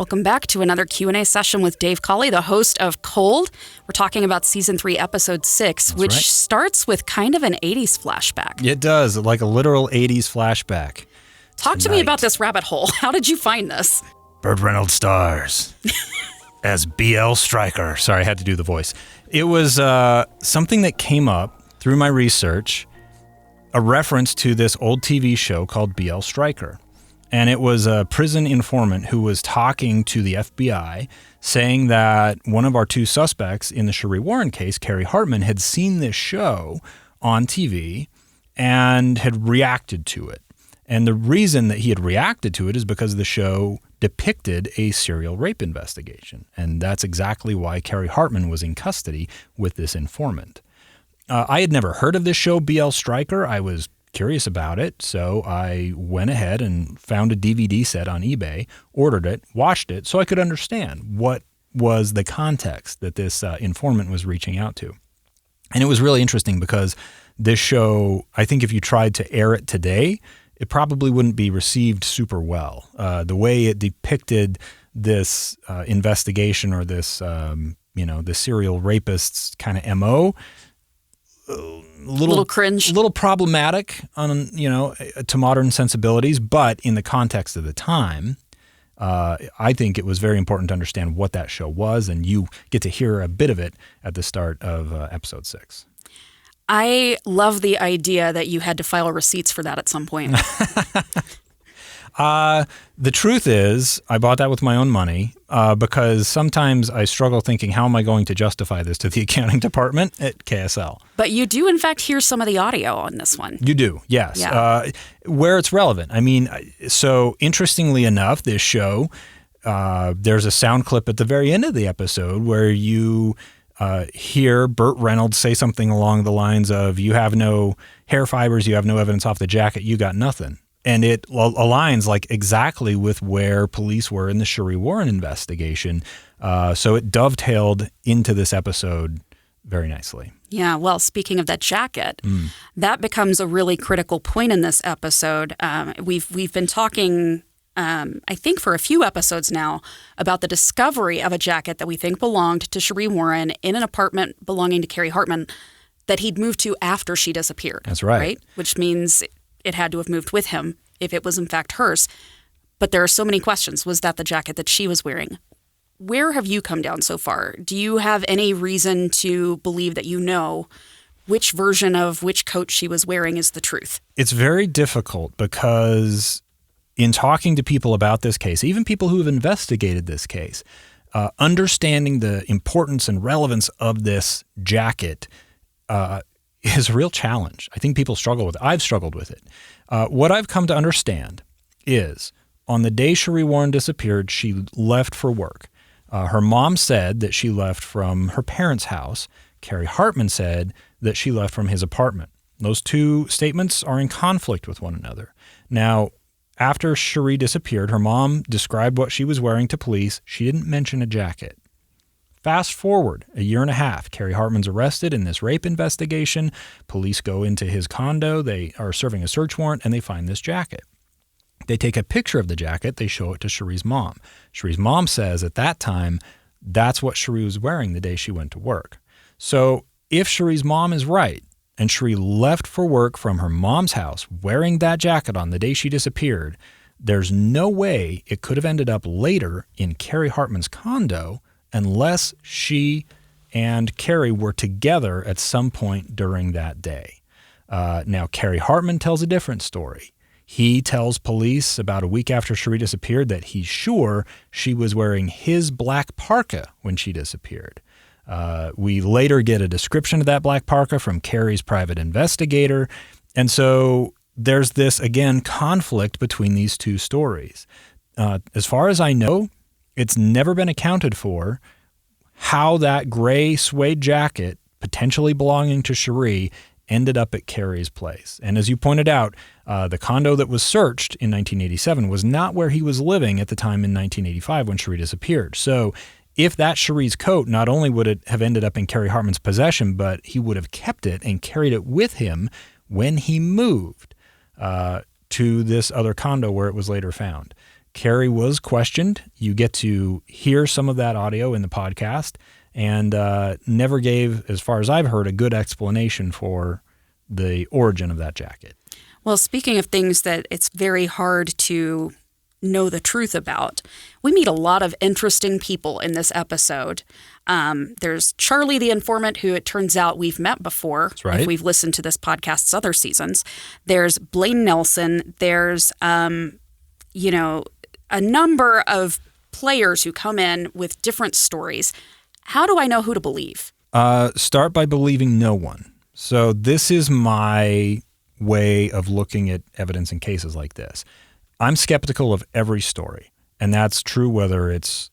Welcome back to another Q&A session with Dave Cawley, the host of Cold. We're talking about Season 3, Episode 6, which starts with kind of an 80s flashback. It does, like a literal 80s flashback. Talk to me about this rabbit hole. How did you find this? Burt Reynolds stars as BL Stryker. Sorry, I had to do the voice. It was something that came up through my research, a reference to this old TV show called BL Stryker. And it was a prison informant who was talking to the FBI, saying that one of our two suspects in the Sheree Warren case, Carrie Hartman, had seen this show on TV and had reacted to it. And the reason that he had reacted to it is because the show depicted a serial rape investigation. And that's exactly why Carrie Hartman was in custody with this informant. I had never heard of this show, BL Stryker. I was curious about it, so I went ahead and found a DVD set on eBay, ordered it, watched it, so I could understand what was the context that this informant was reaching out to. And it was really interesting because this show, I think if you tried to air it today, it probably wouldn't be received super well. The way it depicted this investigation or this, the serial rapist's kind of MO, little cringe, a little problematic on, to modern sensibilities, but in the context of the time, I think it was very important to understand what that show was, and you get to hear a bit of it at the start of episode 6. I love the idea that you had to file receipts for that at some point. The truth is, I bought that with my own money because sometimes I struggle thinking, how am I going to justify this to the accounting department at KSL? But you do, in fact, hear some of the audio on this one. You do, yes. Yeah. Where it's relevant. I mean, so interestingly enough, this show, there's a sound clip at the very end of the episode where you hear Burt Reynolds say something along the lines of, you have no hair fibers, you have no evidence off the jacket, you got nothing. And it aligns like exactly with where police were in the Sheree Warren investigation. So it dovetailed into this episode very nicely. Yeah, well, speaking of that jacket, that becomes a really critical point in this episode. We've been talking, I think for a few episodes now, about the discovery of a jacket that we think belonged to Sheree Warren in an apartment belonging to Carrie Hartman that he'd moved to after she disappeared. That's right. Which means it had to have moved with him if it was in fact hers. But there are so many questions. Was that the jacket that she was wearing? Where have you come down so far? Do you have any reason to believe that you know which version of which coat she was wearing is the truth? It's very difficult because in talking to people about this case, even people who have investigated this case, understanding the importance and relevance of this jacket is a real challenge. I think people struggle with it. I've struggled with it. What I've come to understand is on the day Sheree Warren disappeared, she left for work. Her mom said that she left from her parents' house. Carrie Hartman said that she left from his apartment. Those two statements are in conflict with one another. Now, after Sheree disappeared, her mom described what she was wearing to police. She didn't mention a jacket. Fast forward a year and a half, Carrie Hartman's arrested in this rape investigation. Police go into his condo. They are serving a search warrant, and they find this jacket. They take a picture of the jacket. They show it to Sheree's mom. Sheree's mom says at that time, that's what Sheree was wearing the day she went to work. So if Sheree's mom is right, and Sheree left for work from her mom's house wearing that jacket on the day she disappeared, there's no way it could have ended up later in Carrie Hartman's condo unless she and Carrie were together at some point during that day. Now, Carrie Hartman tells a different story. He tells police about a week after Sheree disappeared that he's sure she was wearing his black parka when she disappeared. We later get a description of that black parka from Carrie's private investigator. And so there's this, again, conflict between these two stories. As far as I know, it's never been accounted for how that gray suede jacket, potentially belonging to Sheree, ended up at Carrie's place. And as you pointed out, the condo that was searched in 1987 was not where he was living at the time in 1985 when Sheree disappeared. So if that's Sheree's coat, not only would it have ended up in Carrie Hartman's possession, but he would have kept it and carried it with him when he moved to this other condo where it was later found. Carrie was questioned. You get to hear some of that audio in the podcast, and never gave, as far as I've heard, a good explanation for the origin of that jacket. Well, speaking of things that it's very hard to know the truth about, we meet a lot of interesting people in this episode. There's Charlie the informant, who it turns out we've met before. That's right. If we've listened to this podcast's other seasons. There's Blaine Nelson. There's, a number of players who come in with different stories. How do I know who to believe? Start by believing no one. So this is my way of looking at evidence in cases like this. I'm skeptical of every story, and that's true whether it's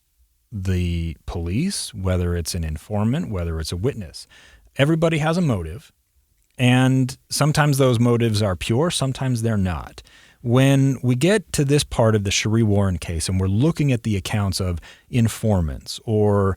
the police, whether it's an informant, whether it's a witness. Everybody has a motive, and sometimes those motives are pure, sometimes they're not. When we get to this part of the Sheree Warren case and we're looking at the accounts of informants or,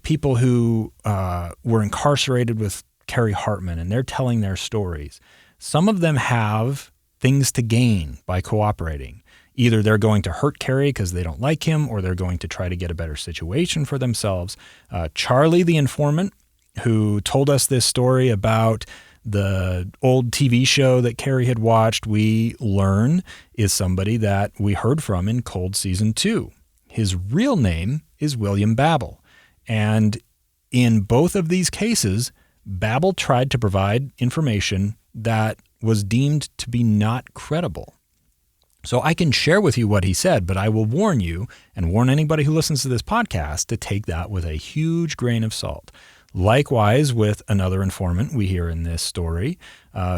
people who were incarcerated with Carrie Hartman and they're telling their stories, some of them have things to gain by cooperating. Either they're going to hurt Carrie because they don't like him, or they're going to try to get a better situation for themselves. Charlie, the informant, who told us this story about the old TV show that Carrie had watched, we learn is somebody that we heard from in Cold Season 2. His real name is William Babel. And in both of these cases, Babel tried to provide information that was deemed to be not credible. So I can share with you what he said, but I will warn you and warn anybody who listens to this podcast to take that with a huge grain of salt. Likewise, with another informant we hear in this story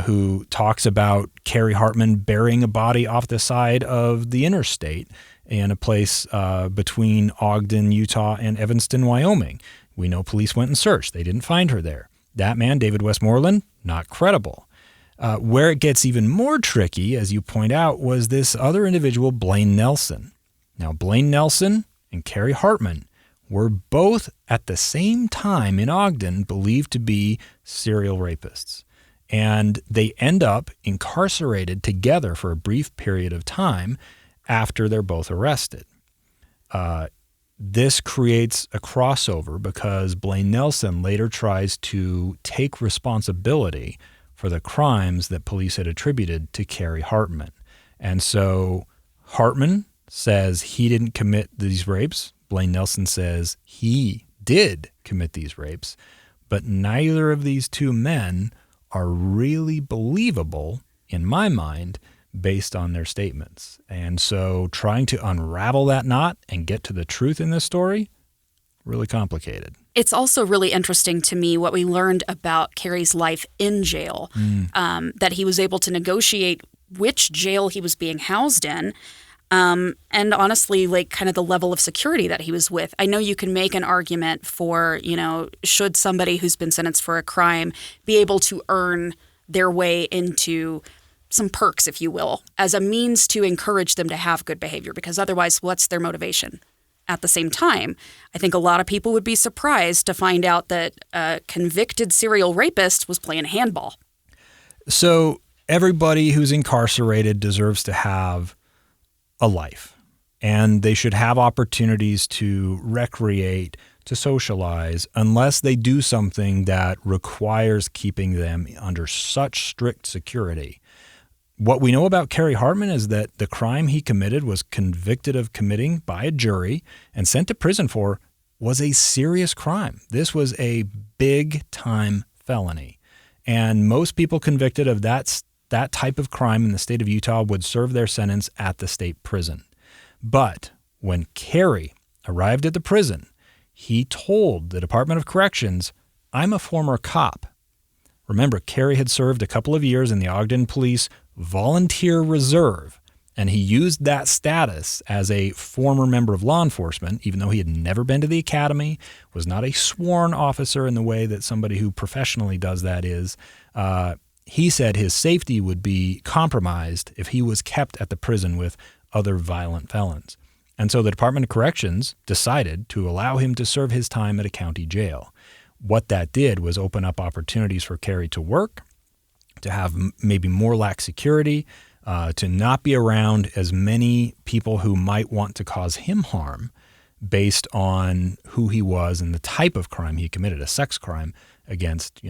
who talks about Carrie Hartman burying a body off the side of the interstate in a place between Ogden, Utah, and Evanston, Wyoming. We know police went and searched. They didn't find her there. That man, David Westmoreland, not credible. Where it gets even more tricky, as you point out, was this other individual, Blaine Nelson. Now, Blaine Nelson and Carrie Hartman were both at the same time in Ogden believed to be serial rapists. And they end up incarcerated together for a brief period of time after they're both arrested. This creates a crossover because Blaine Nelson later tries to take responsibility for the crimes that police had attributed to Carrie Hartman. And so Hartman says he didn't commit these rapes. Blaine Nelson says he did commit these rapes, but neither of these two men are really believable, in my mind, based on their statements. And so trying to unravel that knot and get to the truth in this story, really complicated. It's also really interesting to me what we learned about Carrie's life in jail, that he was able to negotiate which jail he was being housed in. And honestly, kind of the level of security that he was with. I know you can make an argument for, should somebody who's been sentenced for a crime be able to earn their way into some perks, if you will, as a means to encourage them to have good behavior, because otherwise, what's their motivation? At the same time, I think a lot of people would be surprised to find out that a convicted serial rapist was playing handball. So everybody who's incarcerated deserves to have a life, and they should have opportunities to recreate, to socialize, unless they do something that requires keeping them under such strict security. What we know about Carrie Hartman is that the crime he committed, was convicted of committing by a jury and sent to prison for, was a serious crime. This was a big-time felony, and most people convicted of that type of crime in the state of Utah would serve their sentence at the state prison. But when Carrie arrived at the prison, he told the Department of Corrections, "I'm a former cop." Remember, Carrie had served a couple of years in the Ogden Police Volunteer Reserve, and he used that status as a former member of law enforcement, even though he had never been to the academy, was not a sworn officer in the way that somebody who professionally does that is. He said his safety would be compromised if he was kept at the prison with other violent felons. And so the Department of Corrections decided to allow him to serve his time at a county jail. What that did was open up opportunities for Carrie to work, to have maybe more lax security, to not be around as many people who might want to cause him harm based on who he was and the type of crime he committed, a sex crime against,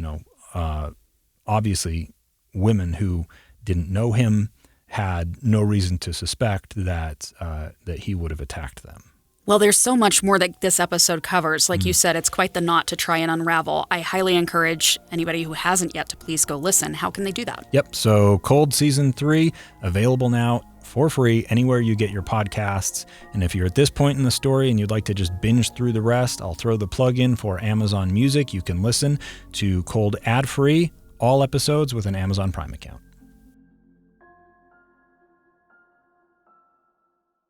obviously women who didn't know him, had no reason to suspect that he would have attacked them. Well, there's so much more that this episode covers. Like you said, it's quite the knot to try and unravel. I highly encourage anybody who hasn't yet to please go listen. How can they do that? Yep. So Cold Season 3, available now for free anywhere you get your podcasts. And if you're at this point in the story and you'd like to just binge through the rest, I'll throw the plug in for Amazon Music. You can listen to Cold ad-free, all episodes with an Amazon Prime account.